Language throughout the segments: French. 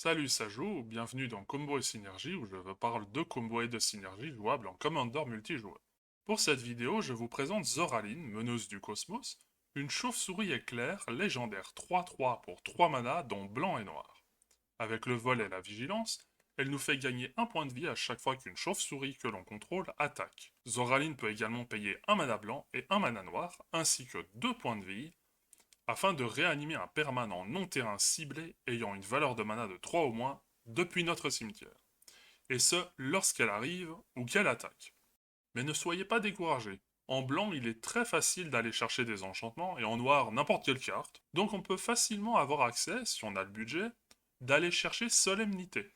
Salut Sajou, bienvenue dans Combo et Synergie où je vous parle de combos et de synergie jouables en Commander multijoueur. Pour cette vidéo, je vous présente Zoraline, meneuse du cosmos, une chauve-souris éclair légendaire 3-3 pour 3 mana dont blanc et noir. Avec le vol et la vigilance, elle nous fait gagner un point de vie à chaque fois qu'une chauve-souris que l'on contrôle attaque. Zoraline peut également payer un mana blanc et un mana noir, ainsi que 2 points de vie, afin de réanimer un permanent non-terrain ciblé ayant une valeur de mana de 3 au moins depuis notre cimetière, et ce lorsqu'elle arrive ou qu'elle attaque. Mais ne soyez pas découragés. En blanc, il est très facile d'aller chercher des enchantements, et en noir, n'importe quelle carte, donc on peut facilement avoir accès, si on a le budget, d'aller chercher Solemnité,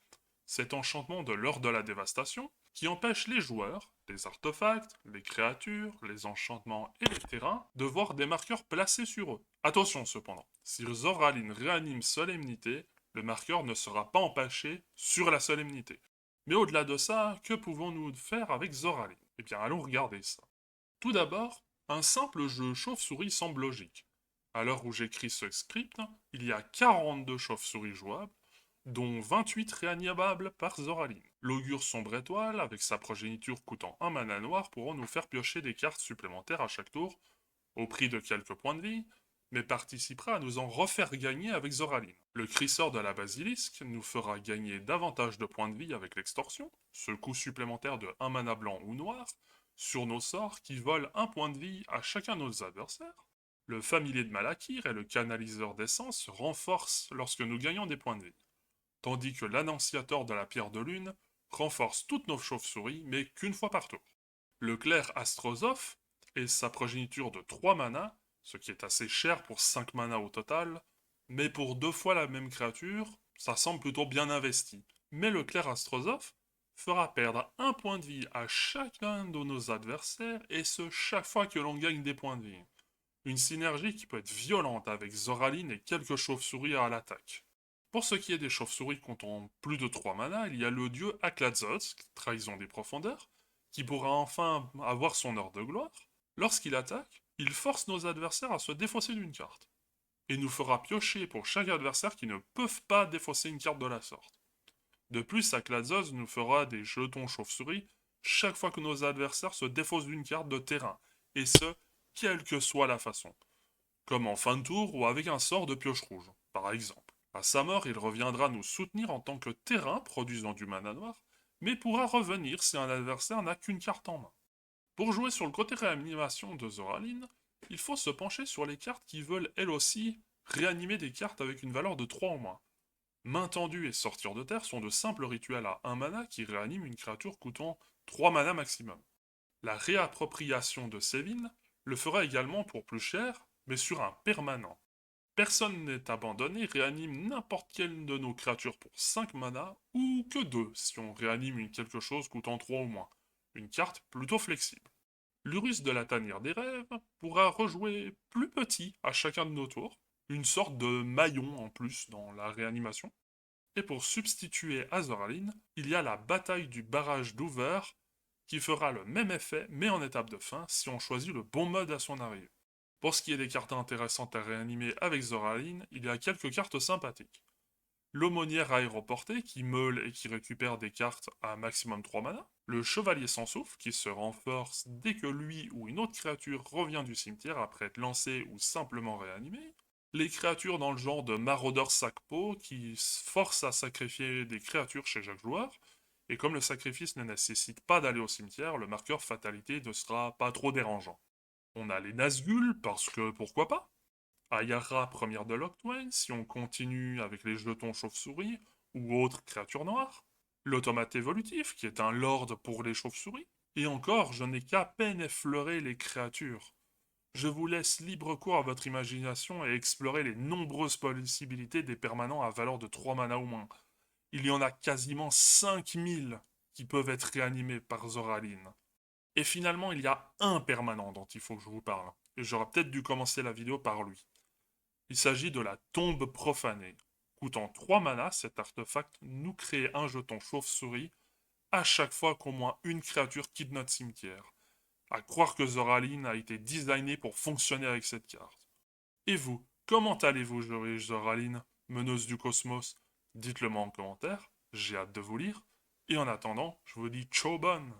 cet enchantement de l'heure de la dévastation, qui empêche les joueurs, les artefacts, les créatures, les enchantements et les terrains de voir des marqueurs placés sur eux. Attention cependant, si Zoraline réanime Solemnité, le marqueur ne sera pas empêché sur la Solemnité. Mais au-delà de ça, que pouvons-nous faire avec Zoraline? Eh bien, allons regarder ça. Tout d'abord, un simple jeu chauve-souris semble logique. À l'heure où j'écris ce script, il y a 42 chauves-souris jouables, dont 28 réanimables par Zoraline. L'augure sombre étoile, avec sa progéniture coûtant un mana noir, pourront nous faire piocher des cartes supplémentaires à chaque tour, au prix de quelques points de vie, mais participera à nous en refaire gagner avec Zoraline. Le crisseur de la basilisque nous fera gagner davantage de points de vie avec l'extorsion, ce coup supplémentaire de un mana blanc ou noir, sur nos sorts qui volent un point de vie à chacun de nos adversaires. Le familier de Malakir et le canaliseur d'essence se renforcent lorsque nous gagnons des points de vie, tandis que l'annonciateur de la pierre de lune renforce toutes nos chauves-souris, mais qu'une fois par tour. Le clerc Astrozoph et sa progéniture de 3 manas, ce qui est assez cher pour 5 manas au total, mais pour 2 fois la même créature, ça semble plutôt bien investi. Mais le clerc Astrozoph fera perdre un point de vie à chacun de nos adversaires, et ce chaque fois que l'on gagne des points de vie. Une synergie qui peut être violente avec Zoraline et quelques chauves-souris à l'attaque. Pour ce qui est des chauves-souris comptant plus de 3 manas, il y a le dieu Aklatzoth, trahison des profondeurs, qui pourra enfin avoir son heure de gloire. Lorsqu'il attaque, il force nos adversaires à se défausser d'une carte, et nous fera piocher pour chaque adversaire qui ne peuvent pas défausser une carte de la sorte. De plus, Aklatzoth nous fera des jetons chauves-souris chaque fois que nos adversaires se défaussent d'une carte de terrain, et ce, quelle que soit la façon, comme en fin de tour ou avec un sort de pioche rouge, par exemple. À sa mort, il reviendra nous soutenir en tant que terrain produisant du mana noir, mais pourra revenir si un adversaire n'a qu'une carte en main. Pour jouer sur le côté réanimation de Zoraline, il faut se pencher sur les cartes qui veulent elles aussi réanimer des cartes avec une valeur de 3 en moins. Main tendue et sortir de terre sont de simples rituels à 1 mana qui réaniment une créature coûtant 3 mana maximum. La réappropriation de Sévin le fera également pour plus cher, mais sur un permanent. Personne n'est abandonné, réanime n'importe quelle de nos créatures pour 5 mana, ou que 2 si on réanime une quelque chose coûtant 3 ou moins. Une carte plutôt flexible. L'Urus de la tanière des rêves pourra rejouer plus petit à chacun de nos tours, une sorte de maillon en plus dans la réanimation. Et pour substituer à Zoraline, il y a la bataille du barrage d'Hoover qui fera le même effet mais en étape de fin si on choisit le bon mode à son arrivée. Pour ce qui est des cartes intéressantes à réanimer avec Zoraline, il y a quelques cartes sympathiques. L'aumônière aéroportée qui meule et qui récupère des cartes à maximum 3 mana. Le chevalier sans souffle qui se renforce dès que lui ou une autre créature revient du cimetière après être lancé ou simplement réanimé. Les créatures dans le genre de maraudeur sac-peau qui forcent à sacrifier des créatures chez chaque joueur. Et comme le sacrifice ne nécessite pas d'aller au cimetière, le marqueur fatalité ne sera pas trop dérangeant. On a les Nazgûl, parce que pourquoi pas. Ayara, première de Locthwain, si on continue avec les jetons chauve-souris ou autres créatures noires. L'automate évolutif, qui est un lord pour les chauves-souris. Et encore, je n'ai qu'à peine effleuré les créatures. Je vous laisse libre cours à votre imagination et explorer les nombreuses possibilités des permanents à valeur de 3 mana ou moins. Il y en a quasiment 5000 qui peuvent être réanimés par Zoraline. Et finalement, il y a un permanent dont il faut que je vous parle. Et j'aurais peut-être dû commencer la vidéo par lui. Il s'agit de la tombe profanée. Coûtant 3 mana, cet artefact nous crée un jeton chauve-souris à chaque fois qu'au moins une créature quitte notre cimetière. À croire que Zoraline a été designée pour fonctionner avec cette carte. Et vous, comment allez-vous, Zoraline, meneuse du cosmos? Dites-le moi en commentaire, j'ai hâte de vous lire, et en attendant, je vous dis ciao bonne!